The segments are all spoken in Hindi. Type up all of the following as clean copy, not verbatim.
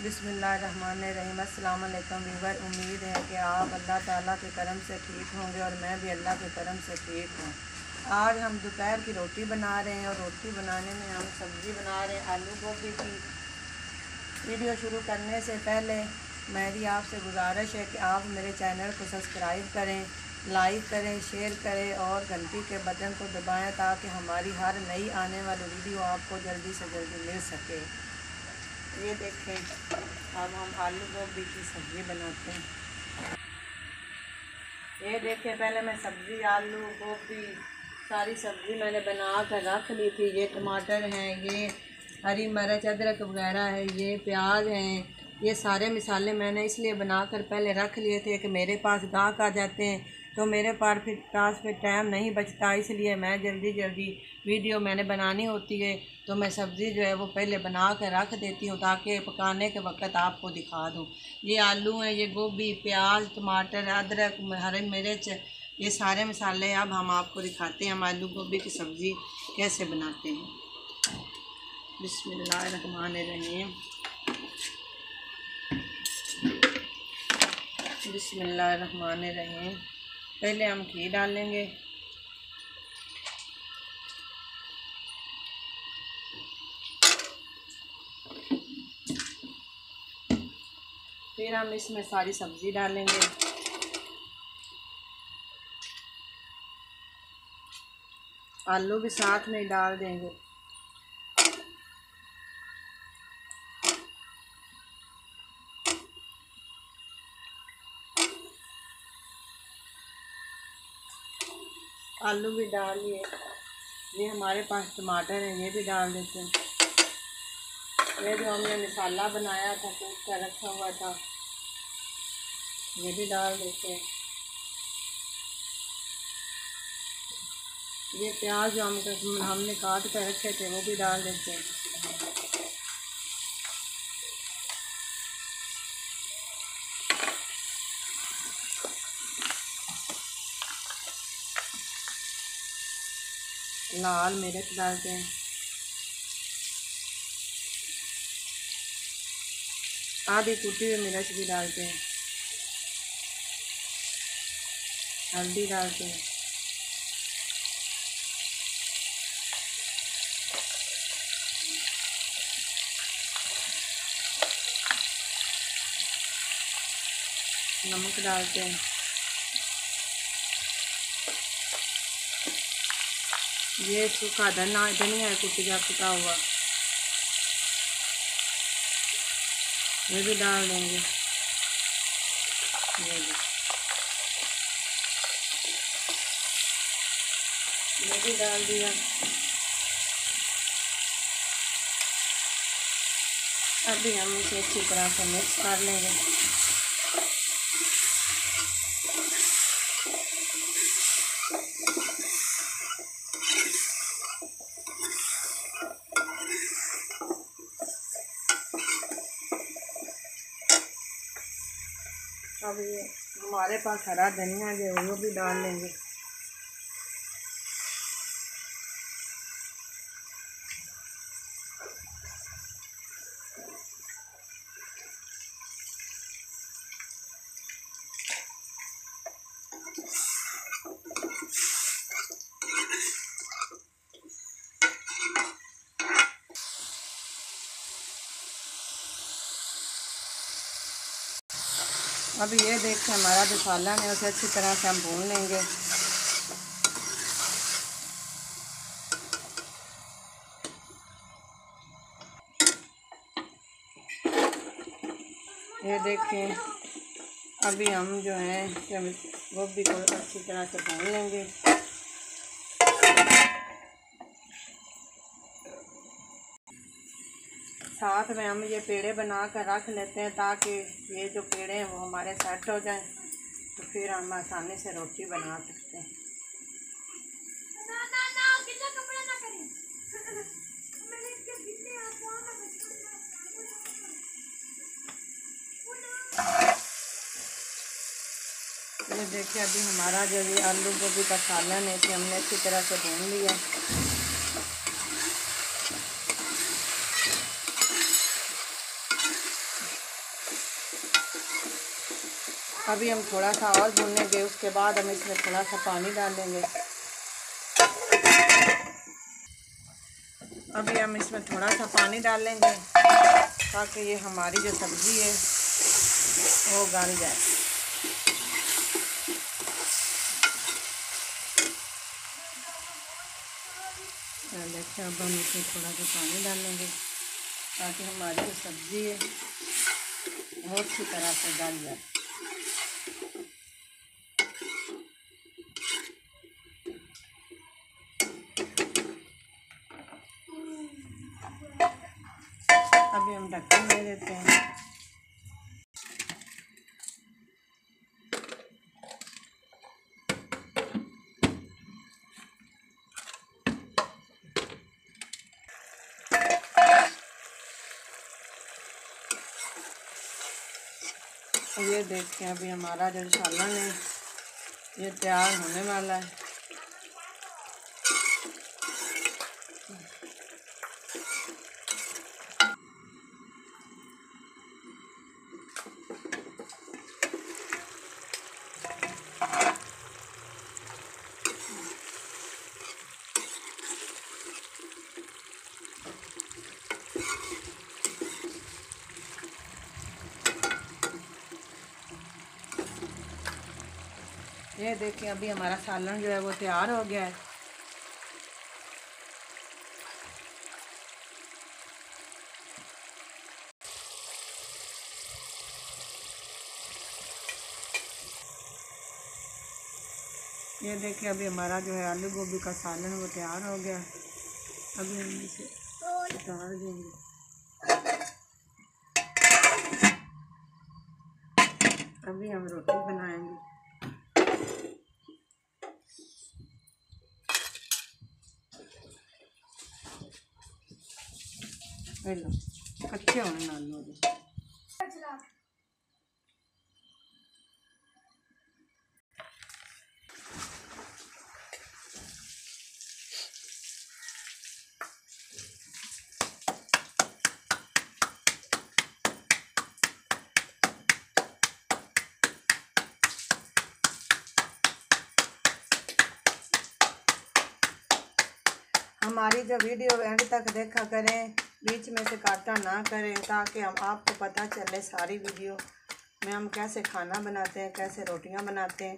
बिस्मिल्लाहिर्रहमानिर्रहीम। अस्सलाम वालेकुम व्यूअर, उम्मीद है कि आप अल्लाह ताला के करम से ठीक होंगे और मैं भी अल्लाह के करम से ठीक हूँ। आज हम दोपहर की रोटी बना रहे हैं और रोटी बनाने में हम सब्ज़ी बना रहे हैं आलू गोभी की। वीडियो शुरू करने से पहले मेरी आपसे गुजारिश है कि आप मेरे चैनल को सब्सक्राइब करें, लाइक करें, शेयर करें और घंटी के बटन को दबाएं ताकि हमारी हर नई आने वाली वीडियो आपको जल्दी से जल्दी मिल सके। ये देखें, अब हम आलू गोभी की सब्ज़ी बनाते हैं। ये देखें, पहले मैं सब्ज़ी आलू गोभी सारी सब्ज़ी मैंने बना कर रख ली थी। ये टमाटर हैं, ये हरी मिर्च अदरक वगैरह है, ये प्याज हैं, ये सारे मसाले मैंने इसलिए बनाकर पहले रख लिए थे कि मेरे पास गाहक आ जाते हैं तो मेरे पास फिर टाइम नहीं बचता, इसलिए मैं जल्दी जल्दी वीडियो मैंने बनानी होती है तो मैं सब्ज़ी जो है वो पहले बना कर रख देती हूँ ताकि पकाने के वक्त आपको दिखा दूँ। ये आलू हैं, ये गोभी, प्याज, टमाटर, अदरक, हरी मिर्च, ये सारे मसाले अब हम आपको दिखाते हैं हम आलू गोभी की सब्ज़ी कैसे बनाते हैं। बिस्मिल्लाहिर्रहमानिर्रहीम। बिस्मिल्लाहिर्रहमानिर्रहीम। पहले हम घी डालेंगे, फिर हम इसमें सारी सब्ज़ी डालेंगे। आलू भी साथ में डाल देंगे। आलू भी डालिए। ये हमारे पास टमाटर हैं, ये भी डाल देते हैं। ये जो हमने मसाला बनाया था कूट कर रखा हुआ था, ये भी डाल देते हैं। ये प्याज जो हमने काट कर रखे थे वो भी डाल देते हैं। लाल मिर्च डालते हैं, आधी कुटी हुई मिर्च भी डालते हैं, हल्दी डालते हैं, नमक डालते हैं, ये सूखा धनिया है कुटिया कुटा हुआ, ये भी डाल देंगे। ये भी डाल दिया। अभी हम इसे अच्छी तरह से मिक्स कर लेंगे। अब ये हमारे पास हरा धनिया जो है वो भी डाल लेंगे। अब ये देखें, हमारा जो सालन है उसे अच्छी तरह से हम भून लेंगे। ये देखें, अभी हम जो है गोभी को अच्छी तरह से भून लेंगे। साथ में हम ये पेड़े बना कर रख लेते हैं ताकि ये जो पेड़े हैं वो हमारे सेट हो जाएं, तो फिर हम आसानी से रोटी बना सकते हैं। ये देखिए, अभी हमारा जो ये आलू गोभी का सालन है इसे हमने अच्छी तरह से भून लिया। अभी हम थोड़ा सा और भूनेंगे, उसके बाद हम इसमें थोड़ा सा पानी डालेंगे। अभी हम इसमें थोड़ा सा पानी डालेंगे ताकि ये हमारी जो सब्ज़ी है वो गल जाए। देखिए अब हम इसमें थोड़ा सा पानी डालेंगे ताकि हमारी जो सब्ज़ी है बहुत अच्छी तरह से गल जाए। अभी हम ढक्कन दे देते हैं। ये देखिए अभी हमारा जो सालन है ये तैयार होने वाला है। ये देखिए अभी हमारा सालन जो है वो तैयार हो गया है। ये देखिए अभी हमारा जो है आलू गोभी का सालन वो तैयार हो गया है। अभी हम इसे उतार देंगे। अभी हम रोटी बनाएंगे। लो कच्चे होने ना लो। हमारी जो वीडियो एंड तक देखा करें, बीच में से काटा ना करें ताकि हम आपको पता चले सारी वीडियो में हम कैसे खाना बनाते हैं, कैसे रोटियां बनाते हैं।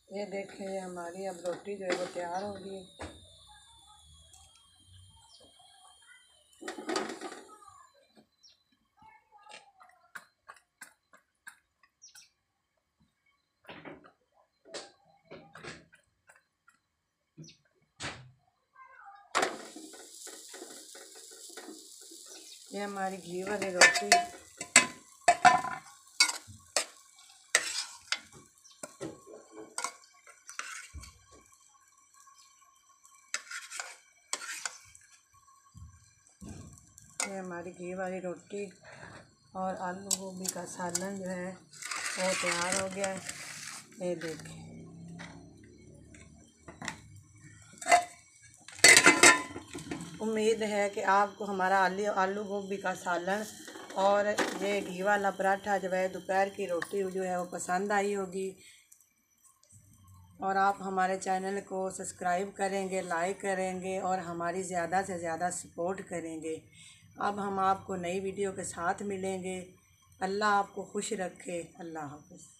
ये देखिए हमारी अब रोटी जो है वो तैयार हो गई है। ये हमारी घी वाली रोटी ये हमारी घी वाली रोटी और आलू गोभी का सालन जो है वो तैयार हो गया है। ये देखें, उम्मीद है कि आपको हमारा आलू गोभी का सालन और ये घी वाला पराठा जो है दोपहर की रोटी जो है वो पसंद आई होगी। और आप हमारे चैनल को सब्सक्राइब करेंगे, लाइक करेंगे और हमारी ज़्यादा से ज़्यादा सपोर्ट करेंगे। अब हम आपको नई वीडियो के साथ मिलेंगे। अल्लाह आपको खुश रखे। अल्लाह हाफ़िज़।